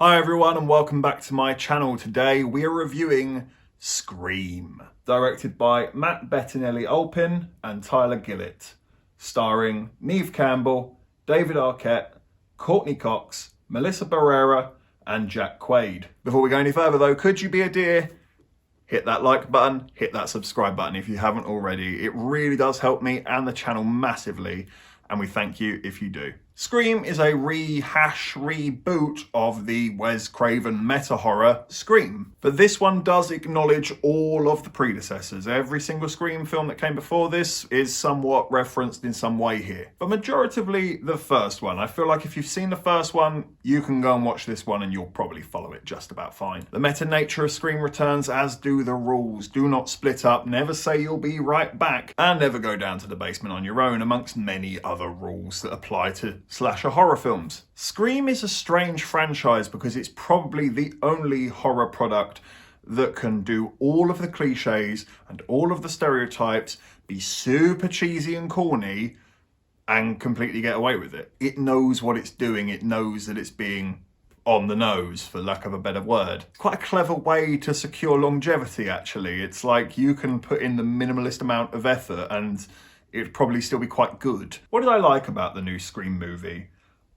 Hi everyone and welcome back to my channel. Today we are reviewing Scream, directed by Matt Bettinelli-Olpin and Tyler Gillett, starring Neve Campbell, David Arquette, Courtney Cox, Melissa Barrera and Jack Quaid. Before we go any further though, could you be a dear? Hit that like button, hit that subscribe button if you haven't already. It really does help me and the channel massively, and we thank you if you do. Scream is a reboot of the Wes Craven meta-horror Scream. But this one does acknowledge all of the predecessors. Every single Scream film that came before this is somewhat referenced in some way here. But majoritively the first one. I feel like if you've seen the first one, you can go and watch this one and you'll probably follow it just about fine. The meta nature of Scream returns, as do the rules. Do not split up, never say you'll be right back, and never go down to the basement on your own, amongst many other rules that apply to slasher horror films. Scream is a strange franchise because it's probably the only horror product that can do all of the cliches and all of the stereotypes, be super cheesy and corny, and completely get away with it. It knows what it's doing. It knows that it's being on the nose, for lack of a better word. It's quite a clever way to secure longevity, actually. It's like you can put in the minimalist amount of effort and it'd probably still be quite good. What did I like about the new Scream movie?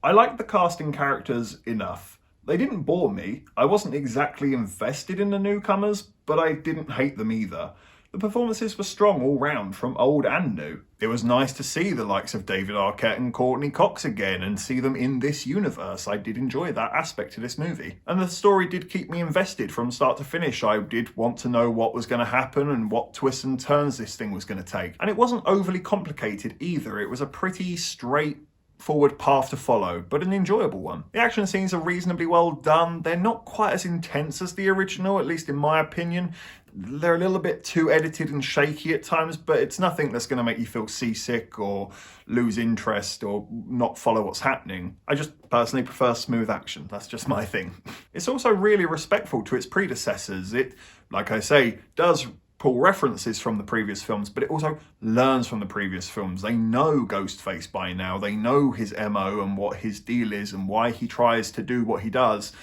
I liked the casting characters enough. They didn't bore me. I wasn't exactly invested in the newcomers, but I didn't hate them either. The performances were strong all round, from old and new. It was nice to see the likes of David Arquette and Courtney Cox again and see them in this universe. I did enjoy that aspect to this movie. And the story did keep me invested from start to finish. I did want to know what was going to happen and what twists and turns this thing was going to take. And it wasn't overly complicated either. It was a pretty straightforward path to follow, but an enjoyable one. The action scenes are reasonably well done. They're not quite as intense as the original, at least in my opinion. They're a little bit too edited and shaky at times, but it's nothing that's going to make you feel seasick or lose interest or not follow what's happening. I just personally prefer smooth action. That's just my thing. It's also really respectful to its predecessors. It, like I say, does pull references from the previous films, but it also learns from the previous films. They know Ghostface by now. They know his MO and what his deal is and why he tries to do what he does.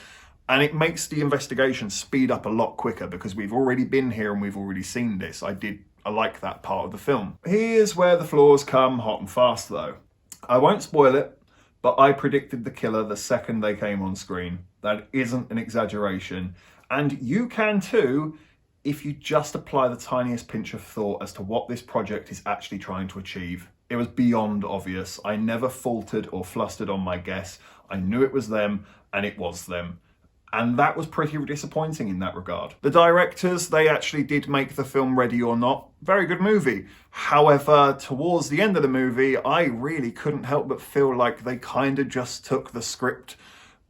And it makes the investigation speed up a lot quicker because we've already been here and we've already seen this. I like that part of the film. Here's where the flaws come hot and fast though. I won't spoil it, but I predicted the killer the second they came on screen. That isn't an exaggeration. And you can too, if you just apply the tiniest pinch of thought as to what this project is actually trying to achieve. It was beyond obvious. I never faltered or flustered on my guess. I knew it was them, and it was them. And that was pretty disappointing in that regard. The directors, they actually did make the film Ready or Not. Very good movie. However, towards the end of the movie, I really couldn't help but feel like they kind of just took the script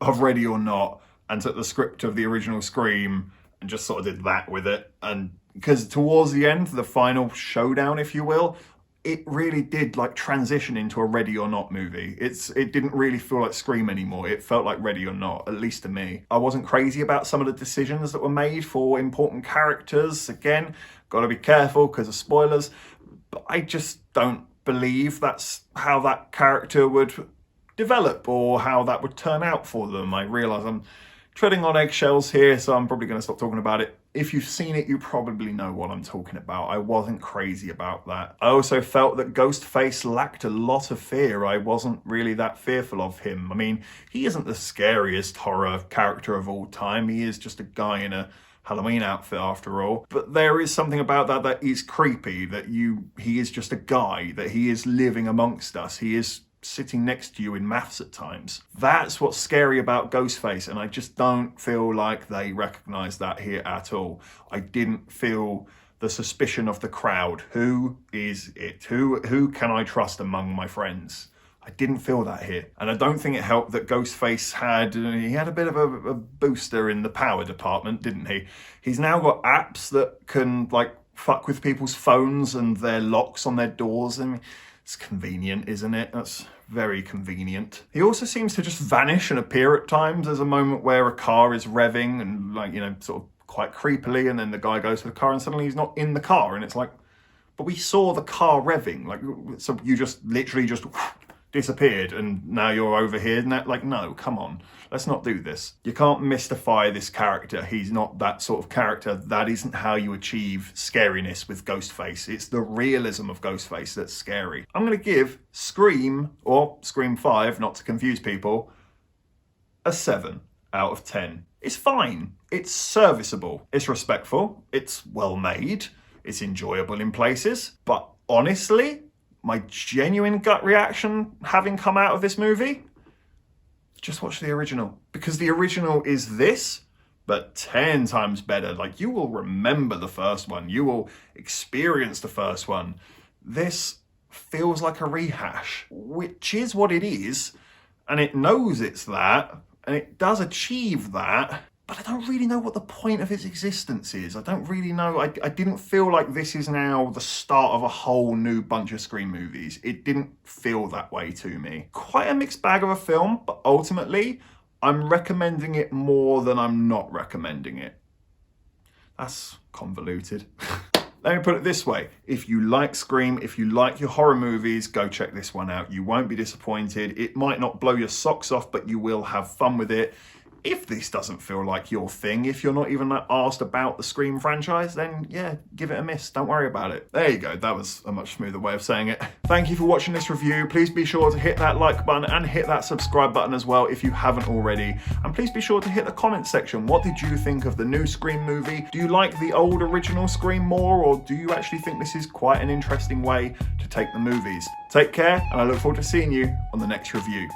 of Ready or Not and took the script of the original Scream and just sort of did that with it. And because towards the end, the final showdown, if you will, it really did like transition into a Ready or Not movie. It didn't really feel like Scream anymore. It felt like Ready or Not, at least to me. I wasn't crazy about some of the decisions that were made for important characters. Again, gotta be careful because of spoilers, but I just don't believe that's how that character would develop or how that would turn out for them. I realise I'm treading on eggshells here, so I'm probably going to stop talking about it. If you've seen it, you probably know what I'm talking about. I wasn't crazy about that. I also felt that Ghostface lacked a lot of fear. I wasn't really that fearful of him. I mean, he isn't the scariest horror character of all time. He is just a guy in a Halloween outfit after all. But there is something about that is creepy, that he is just a guy, that he is living amongst us. He is sitting next to you in maths at times. That's what's scary about Ghostface, and I just don't feel like they recognise that here at all. I didn't feel the suspicion of the crowd. Who is it? Who can I trust among my friends? I didn't feel that here. And I don't think it helped that Ghostface had a bit of a booster in the power department, didn't he? He's now got apps that can like fuck with people's phones and their locks on their doors. I mean, it's convenient, isn't it? That's very convenient. He also seems to just vanish and appear at times. There's a moment where a car is revving and like, you know, sort of quite creepily, and then the guy goes to the car and suddenly he's not in the car, and it's like, but we saw the car revving. Like, so you just literally just disappeared and now you're over here. Like, no, come on. Let's not do this. You can't mystify this character. He's not that sort of character. That isn't how you achieve scariness with Ghostface. It's the realism of Ghostface that's scary. I'm going to give Scream, or Scream 5, not to confuse people, a 7 out of 10. It's fine. It's serviceable. It's respectful. It's well made. It's enjoyable in places. But honestly, my genuine gut reaction having come out of this movie, just watch the original. Because the original is this, but 10 times better. Like, you will remember the first one. You will experience the first one. This feels like a rehash, which is what it is. And it knows it's that. And it does achieve that, but I don't really know what the point of its existence is. I don't really know. I didn't feel like this is now the start of a whole new bunch of Scream movies. It didn't feel that way to me. Quite a mixed bag of a film, but ultimately, I'm recommending it more than I'm not recommending it. That's convoluted. Let me put it this way. If you like Scream, if you like your horror movies, go check this one out. You won't be disappointed. It might not blow your socks off, but you will have fun with it. If this doesn't feel like your thing, if you're not even asked about the Scream franchise, then yeah, give it a miss. Don't worry about it. There you go. That was a much smoother way of saying it. Thank you for watching this review. Please be sure to hit that like button and hit that subscribe button as well if you haven't already. And please be sure to hit the comment section. What did you think of the new Scream movie? Do you like the old original Scream more, or do you actually think this is quite an interesting way to take the movies? Take care, and I look forward to seeing you on the next review.